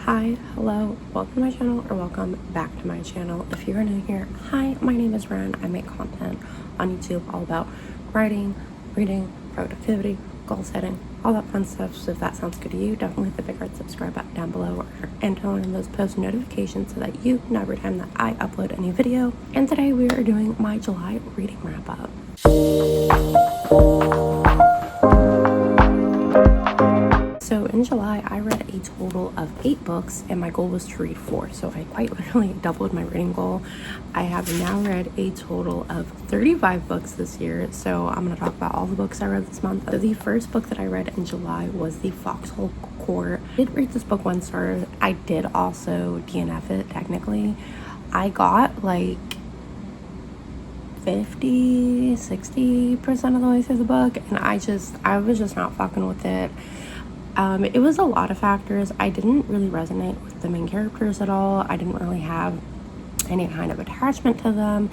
Hi, hello, welcome to my channel or welcome back to my channel. If you're new here, hi, my name is Ren. I make content on YouTube all about writing, reading, productivity, goal setting, all that fun stuff. So if that sounds good to you, definitely hit the big red subscribe button down below and turn on those post notifications so that you know every time that I upload a new video. And today we are doing my July reading wrap up. So in July, I read a total of 8 books and my goal was to read 4. So I quite literally doubled my reading goal. I have now read a total of 35 books this year. So I'm going to talk about all the books I read this month. So the first book that I read in July was The Foxhole Court. I did rate this book 1 star. I did also DNF it technically. I got like 50-60% of the way through the book and I was just not fucking with it. It was a lot of factors. I didn't really resonate with the main characters at all. I didn't really have any kind of attachment to them.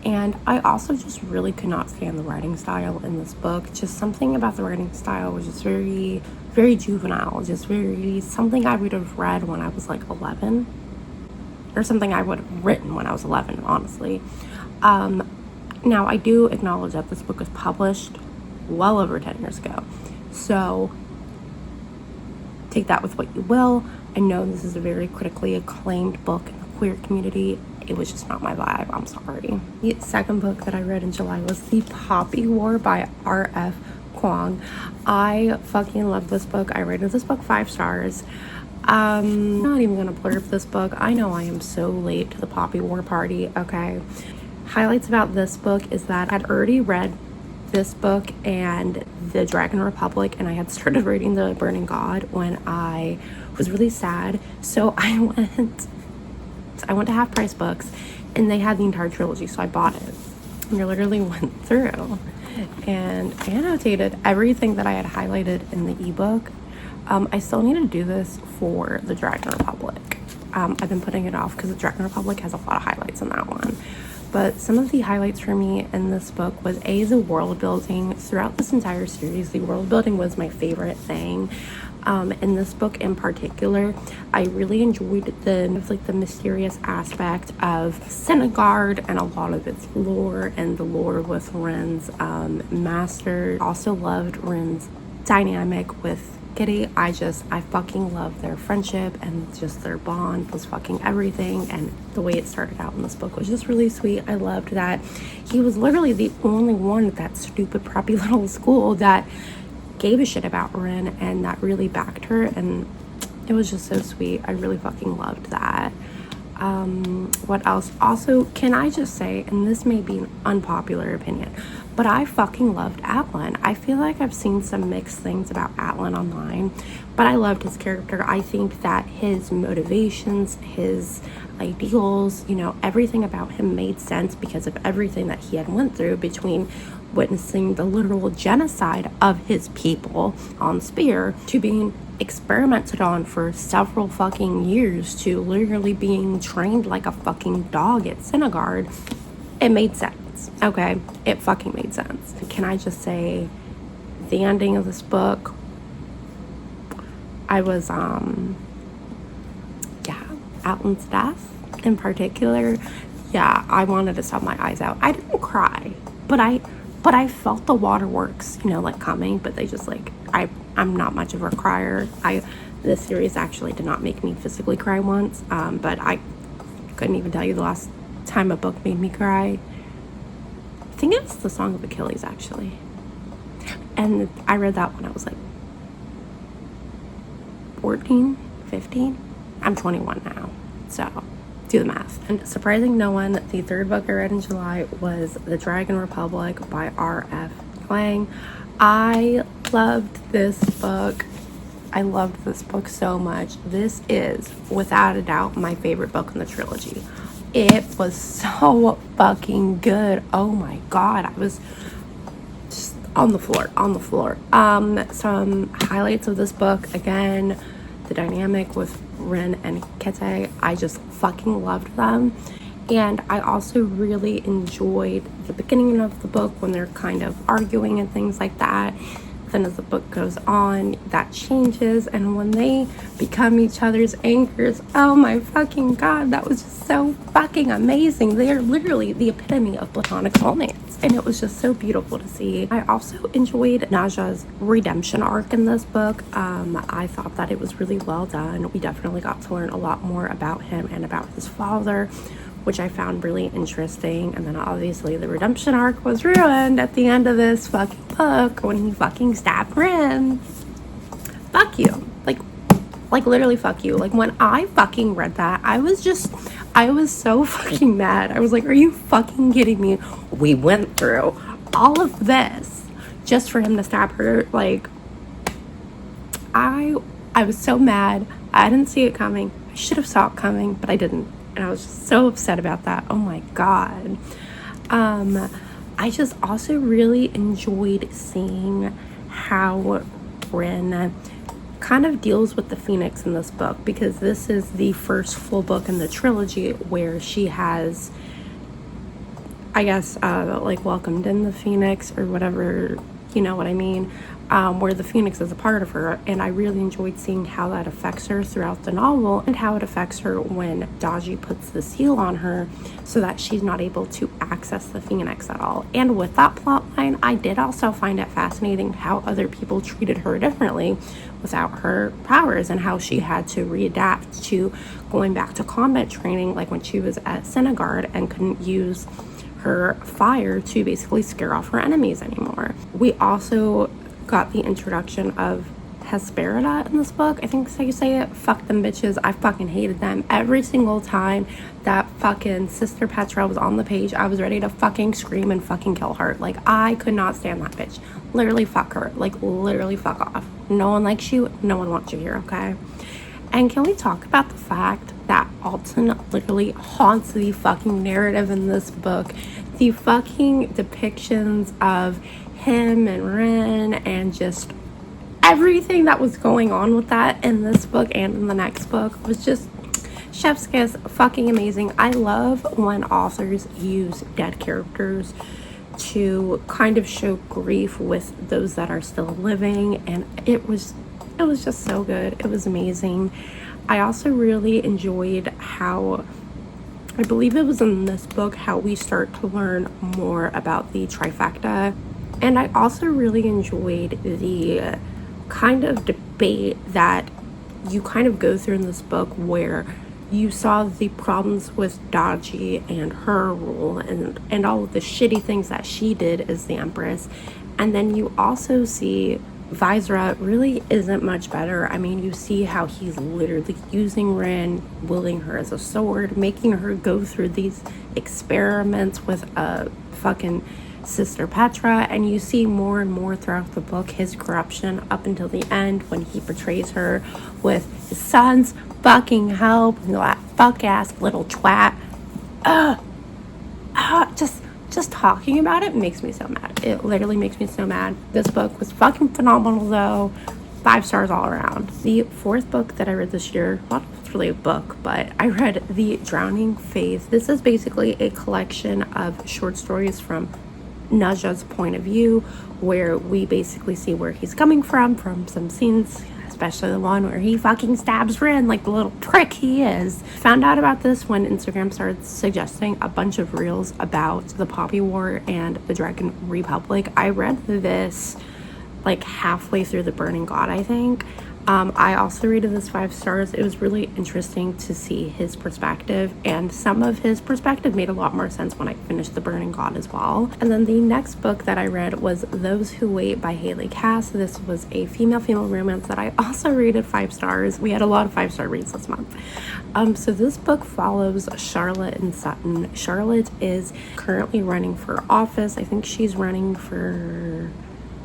And I also just really could not stand the writing style in this book. Just something about the writing style was just very, very juvenile. Just very something I would have read when I was like 11. Or something I would have written when I was 11, honestly. Now, I do acknowledge that this book was published well over 10 years ago. So take that with what you will. I know this is a very critically acclaimed book in the queer community. It was just not my vibe. I'm sorry. The second book that I read in July was The Poppy War by R.F. Kuang. I fucking love this book. I rated this book 5 stars. I'm not even gonna blurb this book. I know I am so late to the Poppy War party, okay? Highlights about this book is that I'd already read this book and the Dragon Republic, and I had started reading The Burning God when I was really sad. So I went to Half Price Books and they had the entire trilogy, so I bought it and I literally went through and annotated everything that I had highlighted in the ebook. I still need to do this for the Dragon Republic. I've been putting it off because the Dragon Republic has a lot of highlights in that one. But some of the highlights for me in this book was the world building. Throughout this entire series, the world building was my favorite thing. In this book in particular, I really enjoyed the mysterious aspect of Senegard and a lot of its lore and the lore with Ren's master. Also loved Ren's dynamic with Kitty. I fucking love their friendship and just their bond was fucking everything, and the way it started out in this book was just really sweet. I loved that he was literally the only one at that stupid preppy little school that gave a shit about Ren and that really backed her, and it was just so sweet. I really fucking loved that. What else? Also, can I just say, and this may be an unpopular opinion, but I fucking loved Atlan. I feel like I've seen some mixed things about Atlan online, but I loved his character. I think that his motivations, his ideals, everything about him made sense because of everything that he had went through between witnessing the literal genocide of his people on Spear to being experimented on for several fucking years to literally being trained like a fucking dog at Senegard. It made sense, okay? It fucking made sense. Can I just say, the ending of this book, I was, Atlan's death in particular, I wanted to stop my eyes out. I didn't cry, but I felt the waterworks, coming, but they just I'm not much of a crier. This series actually did not make me physically cry once, but I couldn't even tell you the last time a book made me cry. I think it was The Song of Achilles, actually. And I read that when I was 14, 15. I'm 21 now, so do the math. And surprising no one, the third book I read in July was The Dragon Republic by R.F. Kuang. I loved this book. I loved this book so much. This is, without a doubt, my favorite book in the trilogy. It was so fucking good. Oh my god, I was just on the floor. Some highlights of this book, again, the dynamic with Ren and Kete. I just fucking loved them. And I also really enjoyed the beginning of the book when they're kind of arguing and things like that. Then as the book goes on, that changes, and when they become each other's anchors, oh my fucking god, that was just so fucking amazing. They are literally the epitome of platonic soulmates, and it was just so beautiful to see. I also enjoyed Naja's redemption arc in this book. I thought that it was really well done. We definitely got to learn a lot more about him and about his father, which I found really interesting. And then obviously the redemption arc was ruined at the end of this fucking book when he fucking stabbed Rin. Fuck you. Like literally fuck you. Like when I fucking read that, I was so fucking mad. I was like, are you fucking kidding me? We went through all of this just for him to stab her. Like, I was so mad. I didn't see it coming. I should have saw it coming, but I didn't. And I was just so upset about that. Oh my god. I just also really enjoyed seeing how Rin kind of deals with the Phoenix in this book, because this is the first full book in the trilogy where she has, I guess, like welcomed in the Phoenix or whatever, you know what I mean, where the Phoenix is a part of her. And I really enjoyed seeing how that affects her throughout the novel, and how it affects her when Daji puts the seal on her so that she's not able to access the Phoenix at all. And with that plot line, I did also find it fascinating how other people treated her differently without her powers, and how she had to readapt to going back to combat training, like when she was at Senegard and couldn't use her fire to basically scare off her enemies anymore. We also got the introduction of Hesperida in this book. I think that's how you say it. Fuck them bitches. I fucking hated them. Every single time that fucking Sister Petra was on the page, I was ready to fucking scream and fucking kill her. Like, I could not stand that bitch. Literally fuck her. Like, literally fuck off. No one likes you. No one wants you here, okay? And can we talk about the fact that Alton literally haunts the fucking narrative in this book? The fucking depictions of him and Rin and just everything that was going on with that in this book and in the next book was just chef's kiss, fucking amazing. I love when authors use dead characters to kind of show grief with those that are still living, and it was just so good. It was amazing. I also really enjoyed how, I believe it was in this book, how we start to learn more about the trifecta. And I also really enjoyed the kind of debate that you kind of go through in this book, where you saw the problems with Daji and her rule and all of the shitty things that she did as the Empress. And then you also see Viserat really isn't much better. I mean, you see how he's literally using Rin, wielding her as a sword, making her go through these experiments with a fucking Sister Petra, and you see more and more throughout the book his corruption up until the end when he betrays her with his son's fucking help. That fuck ass little twat. Just talking about it makes me so mad. It literally makes me so mad. This book was fucking phenomenal though. 5 stars all around. The fourth book that I read this year, well, it's really a book, but I read The Drowning Faith. This is basically a collection of short stories from Naja's point of view, where we basically see where he's coming from some scenes, especially the one where he fucking stabs Rin like the little prick he is. Found out about this when Instagram started suggesting a bunch of reels about the Poppy War and the Dragon Republic. I read this like halfway through the Burning God, I think. I also rated this 5 stars. It was really interesting to see his perspective, and some of his perspective made a lot more sense when I finished the Burning God as well. And then the next book that I read was Those Who Wait by Haley Cass. This was a female romance that I also rated 5 stars. We had a lot of 5-star reads this month. So this book follows Charlotte and Sutton. Charlotte is currently running for office. I think she's running for,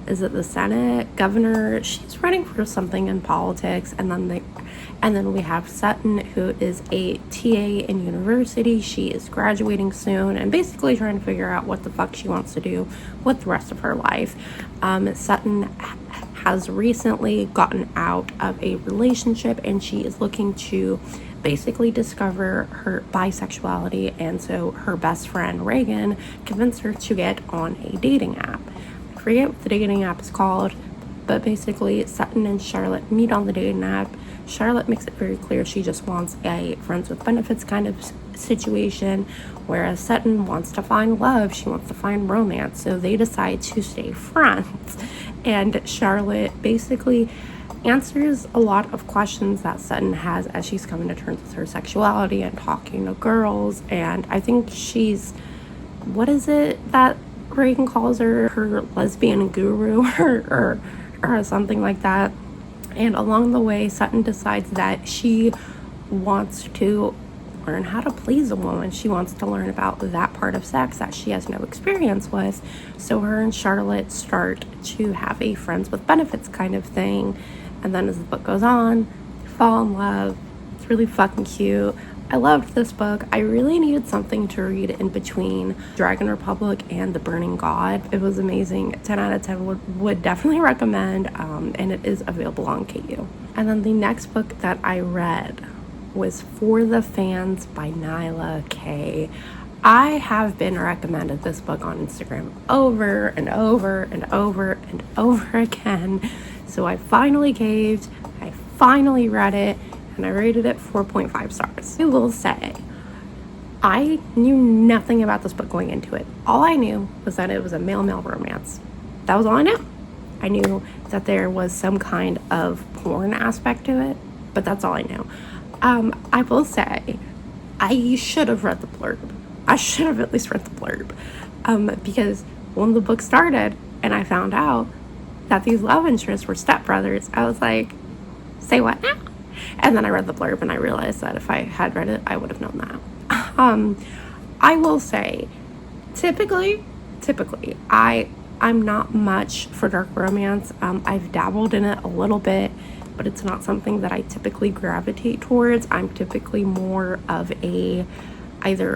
is it the Senate, governor? She's running for something in politics. And then we have Sutton, who is a TA in university. She is graduating soon and basically trying to figure out what the fuck she wants to do with the rest of her life. Sutton has recently gotten out of a relationship, and she is looking to basically discover her bisexuality, and so her best friend Reagan convinced her to get on a dating app. I forget what the dating app is called. But basically, Sutton and Charlotte meet on the dating app. Charlotte makes it very clear she just wants a friends with benefits kind of situation, whereas Sutton wants to find love. She wants to find romance. So they decide to stay friends. And Charlotte basically answers a lot of questions that Sutton has as she's coming to terms with her sexuality and talking to girls. And I think she's, what is it that Reagan calls her lesbian guru or something like that. And along the way, Sutton decides that she wants to learn how to please a woman. She wants to learn about that part of sex that she has no experience with. So her and Charlotte start to have a friends with benefits kind of thing. And then as the book goes on, they fall in love. It's really fucking cute. I loved this book. I really needed something to read in between Dragon Republic and The Burning God. It was amazing. 10 out of 10 would definitely recommend, and it is available on KU. And then the next book that I read was For the Fans by Nyla K. I have been recommended this book on Instagram over and over and over and over again. So I finally caved. I finally read it. And I rated it 4.5 stars. I will say, I knew nothing about this book going into it. All I knew was that it was a male-male romance. That was all I knew. I knew that there was some kind of porn aspect to it, but that's all I knew. I will say, I should have read the blurb. I should have at least read the blurb. Because when the book started and I found out that these love interests were stepbrothers, I was like, say what now? And then I read the blurb and I realized that if I had read it, I would have known that. I will say, typically, I'm not much for dark romance. I've dabbled in it a little bit, but it's not something that I typically gravitate towards. I'm typically more of either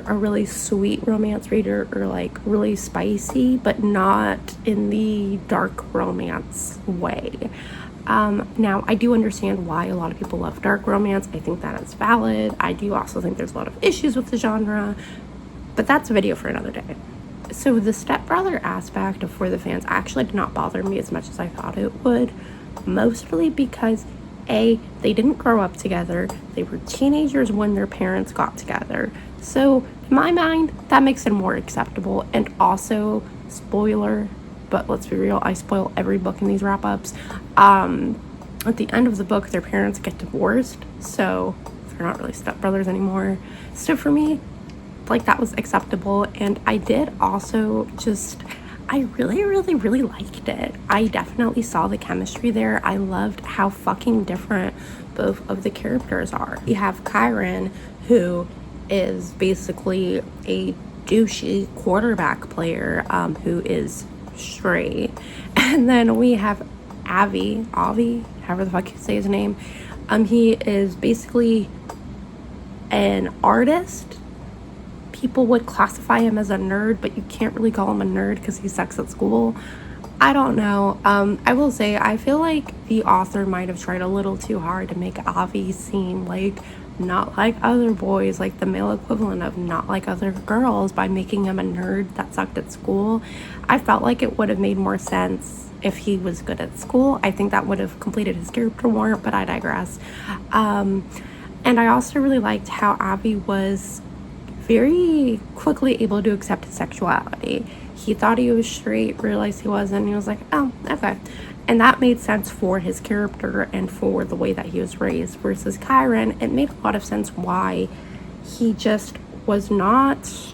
a really sweet romance reader or like really spicy, but not in the dark romance way. Now, I do understand why a lot of people love dark romance. I think that is valid. I do also think there's a lot of issues with the genre, but that's a video for another day. So the stepbrother aspect of For the Fans actually did not bother me as much as I thought it would, mostly because they didn't grow up together. They were teenagers when their parents got together. So in my mind, that makes it more acceptable. And also, spoiler, but let's be real, I spoil every book in these wrap-ups. At the end of the book, their parents get divorced, so they're not really stepbrothers anymore. So for me, like, that was acceptable. And I did also I really liked it. I definitely saw the chemistry there. I loved how fucking different both of the characters are. You have Kyron, who is basically a douchey quarterback player who is straight, and then we have Avi, however the fuck you say his name. He is basically an artist. People would classify him as a nerd, but you can't really call him a nerd because he sucks at school. I don't know. I will say, I feel like the author might have tried a little too hard to make Avi seem like not like other boys, like the male equivalent of not like other girls, by making him a nerd that sucked at school. I felt like it would have made more sense if he was good at school. I think that would have completed his character more, but I digress. And I also really liked how Avi was very quickly able to accept his sexuality. He thought he was straight, realized he wasn't, and he was like, oh, okay. And that made sense for his character and for the way that he was raised. Versus Kyron, it made a lot of sense why he just was not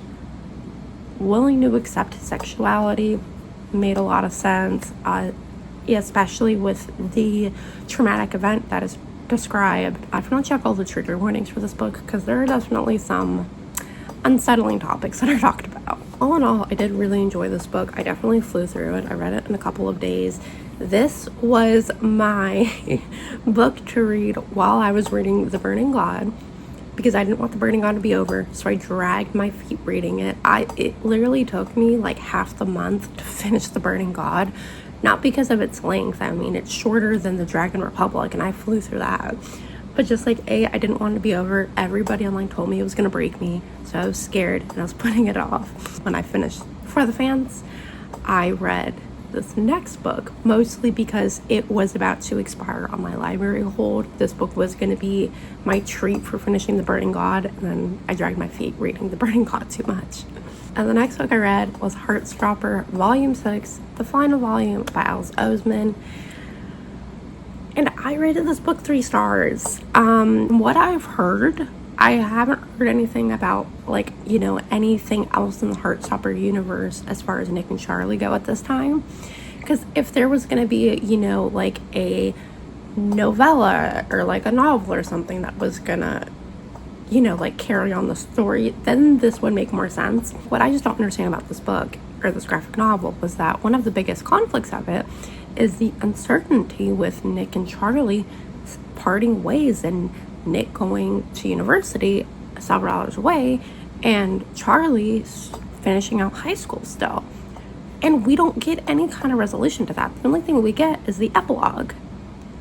willing to accept his sexuality. Made a lot of sense, especially with the traumatic event that is described. I'm going to check all the trigger warnings for this book because there are definitely some unsettling topics that are talked about. All in all, I did really enjoy this book. I definitely flew through it. I read it in a couple of days. This was my book to read while I was reading The Burning God, because I didn't want The Burning God to be over, so I dragged my feet reading it. It literally took me like half the month to finish The Burning God, not because of its length. I mean, it's shorter than the Dragon Republic, and I flew through that. But just like, I didn't want it to be over. Everybody online told me it was going to break me, so I was scared, and I was putting it off. When I finished For the Fans, I read this next book, mostly because it was about to expire on my library hold. This book was going to be my treat for finishing The Burning God, and then I dragged my feet reading The Burning God too much. And the next book I read was Heartstopper, Volume 6, the final volume by Alice Oseman. And I rated this book 3 stars. What I've heard, I haven't heard anything about, like, you know, anything else in the Heartstopper universe as far as Nick and Charlie go at this time. Because if there was going to be, you know, like a novella or like a novel or something that was going to, you know, like carry on the story, then this would make more sense. What I just don't understand about this book or this graphic novel was that one of the biggest conflicts of it is the uncertainty with Nick and Charlie parting ways, and Nick going to university several hours away and Charlie finishing out high school still. And we don't get any kind of resolution to that. The only thing we get is the epilogue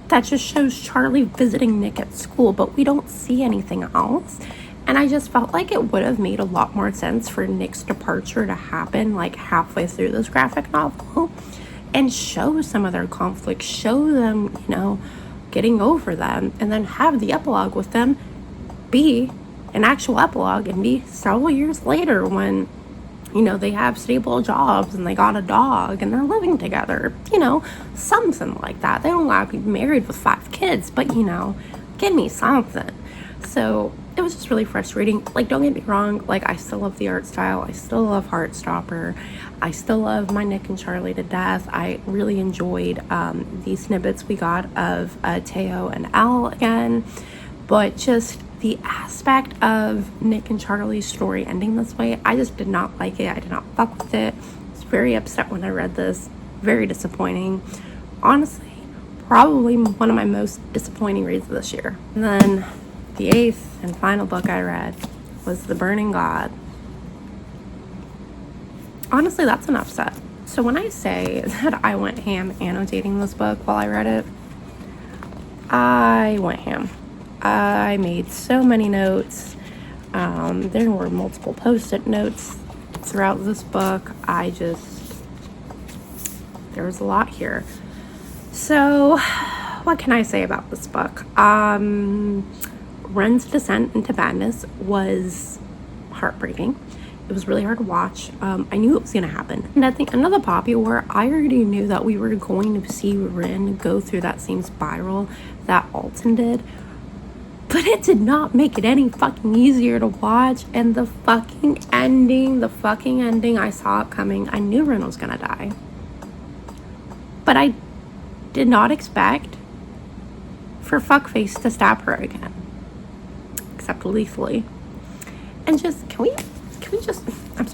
that just shows Charlie visiting Nick at school, but we don't see anything else. And I just felt like it would have made a lot more sense for Nick's departure to happen like halfway through this graphic novel and show some of their conflicts, show them, you know, getting over them, and then have the epilogue with them be an actual epilogue and be several years later when, you know, they have stable jobs and they got a dog and they're living together, you know, something like that. They don't have to be married with 5 kids, but, you know, give me something. So it was just really frustrating. Like, don't get me wrong, like, I still love the art style. I still love Heartstopper. I still love my Nick and Charlie to death. I really enjoyed the snippets we got of Teo and Elle again. But just the aspect of Nick and Charlie's story ending this way, I just did not like it. I did not fuck with it. I was very upset when I read this. Very disappointing. Honestly, probably one of my most disappointing reads of this year. And then the 8th and final book I read was The Burning God. Honestly, that's an upset. So when I say that I went ham annotating this book while I read it, I went ham. I made so many notes. There were multiple post-it notes throughout this book. There was a lot here. So what can I say about this book? Ren's descent into madness was heartbreaking. It was really hard to watch. I knew it was going to happen. And at the end of the Poppy War, I already knew that we were going to see Ren go through that same spiral that Alton did. But it did not make it any fucking easier to watch. And the fucking ending, I saw it coming. I knew Ren was going to die. But I did not expect for fuckface to stab her again. Except lethally. And just, can we just, I'm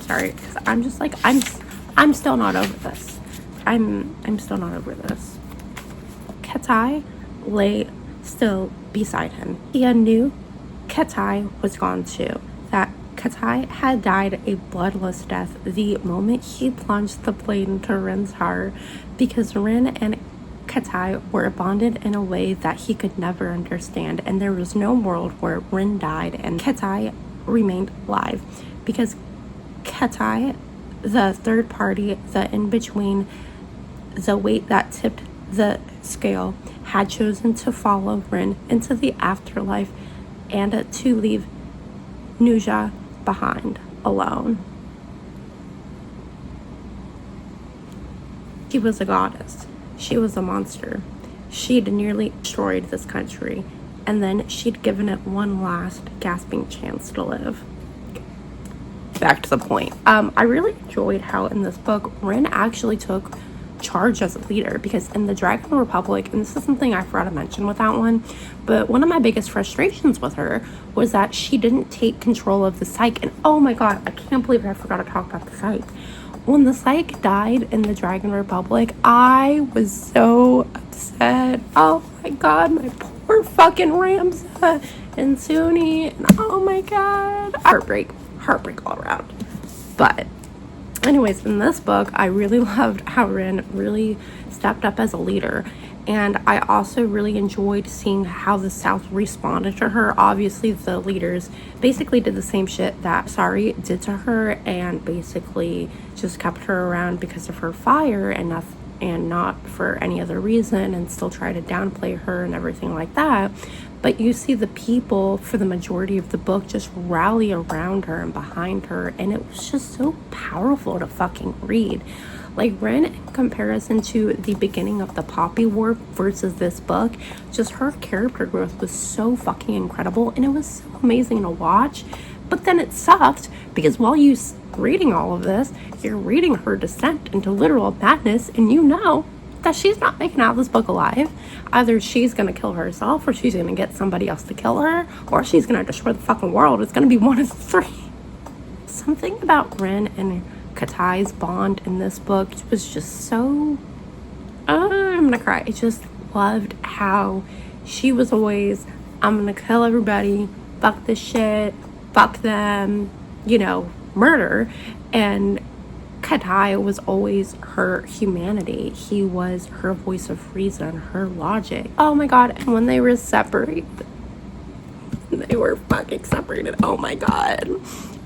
sorry, because I'm just like, I'm still not over this. I'm still not over this. Ketai lay still beside him. He knew Ketai was gone too. That Ketai had died a bloodless death the moment he plunged the blade into Ren's heart, because Ren and Ketai were bonded in a way that he could never understand, and there was no world where Ren died and Ketai remained alive, because Ketai, the third party, the in-between, the weight that tipped the scale, had chosen to follow Ren into the afterlife and to leave Nuja behind alone. She was a goddess. She was a monster. She'd nearly destroyed this country, and then she'd given it one last gasping chance to live. Back to the point. I really enjoyed how in this book, Ren actually took charge as a leader, because in the Dragon Republic, and this is something I forgot to mention with that one, but one of my biggest frustrations with her was that she didn't take control of the Psyche. And oh my god, I can't believe I forgot to talk about the Psyche. When the Psyche died in the Dragon Republic, I was so upset. Oh my god, my poor fucking Ramza and Suni, and oh my god, heartbreak all around. But anyways, in this book, I really loved how Ren really stepped up as a leader, And I also really enjoyed seeing how the South responded to her. Obviously, the leaders basically did the same shit that Sari did to her, and basically just kept her around because of her fire and not for any other reason, and still try to downplay her and everything like that. But you see the people for the majority of the book just rally around her and behind her, and it was just so powerful to fucking read. Like, Ren, in comparison to the beginning of the Poppy War versus this book, just her character growth was so fucking incredible, and it was so amazing to watch. But then it sucked, because while you reading all of this, you're reading her descent into literal madness, and you know that she's not making out of this book alive. Either she's gonna kill herself, or she's gonna get somebody else to kill her, or she's gonna destroy the fucking world. It's gonna be one of the three. Something about Ren and Katai's bond in this book was just so I'm gonna cry. I just loved how she was always, I'm gonna kill everybody, fuck this shit, fuck them, murder. And Katai was always her humanity. He was her voice of reason, her logic. Oh my god, and when they were separated, they were fucking separated. Oh my god.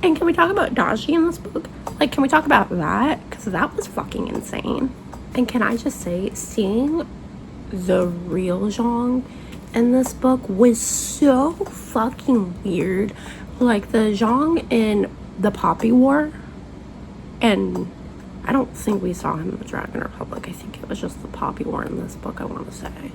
And can we talk about Dashi in this book? Like, can we talk about that? Because that was fucking insane. And can I just say, seeing the real Zhang in this book was so fucking weird. Like, the Zhang in the Poppy War, and I don't think we saw him in the Dragon Republic. I think it was just the Poppy War in this book, I want to say.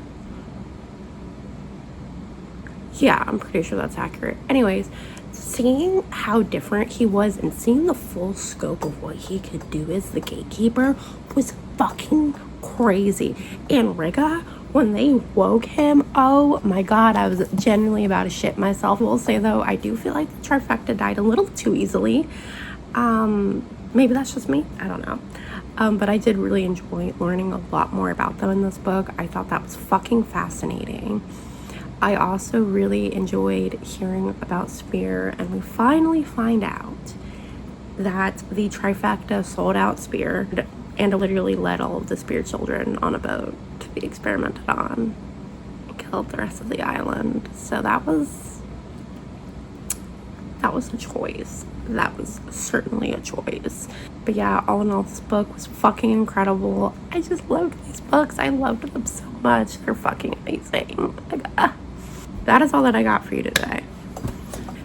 Yeah, I'm pretty sure that's accurate. Anyways, seeing how different he was and seeing the full scope of what he could do as the gatekeeper was fucking crazy. And Riga, when they woke him, oh my god, I was genuinely about to shit myself. I will say, though, I do feel like the trifecta died a little too easily. Maybe that's just me, I don't know. But I did really enjoy learning a lot more about them in this book. I thought that was fucking fascinating. I also really enjoyed hearing about Spear, and we finally find out that the trifecta sold out Spear and literally led all of the Spear children on a boat to be experimented on and killed the rest of the island. So that was a choice. That was certainly a choice. But yeah, all in all, this book was fucking incredible. I just loved these books. I loved them so much. They're fucking amazing. That is all that I got for you today.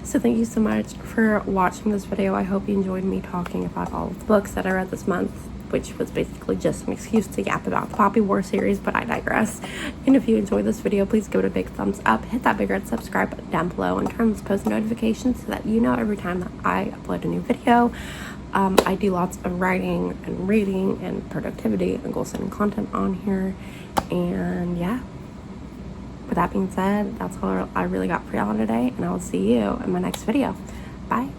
So thank you so much for watching this video. I hope you enjoyed me talking about all of the books that I read this month, which was basically just an excuse to yap about the Poppy War series, but I digress. And if you enjoyed this video, please give it a big thumbs up, hit that big red subscribe button down below, and turn on those post notifications so that you know every time that I upload a new video. I do lots of writing and reading and productivity and goal setting content on here. And yeah, with that being said, that's all I really got for y'all today, and I will see you in my next video. Bye.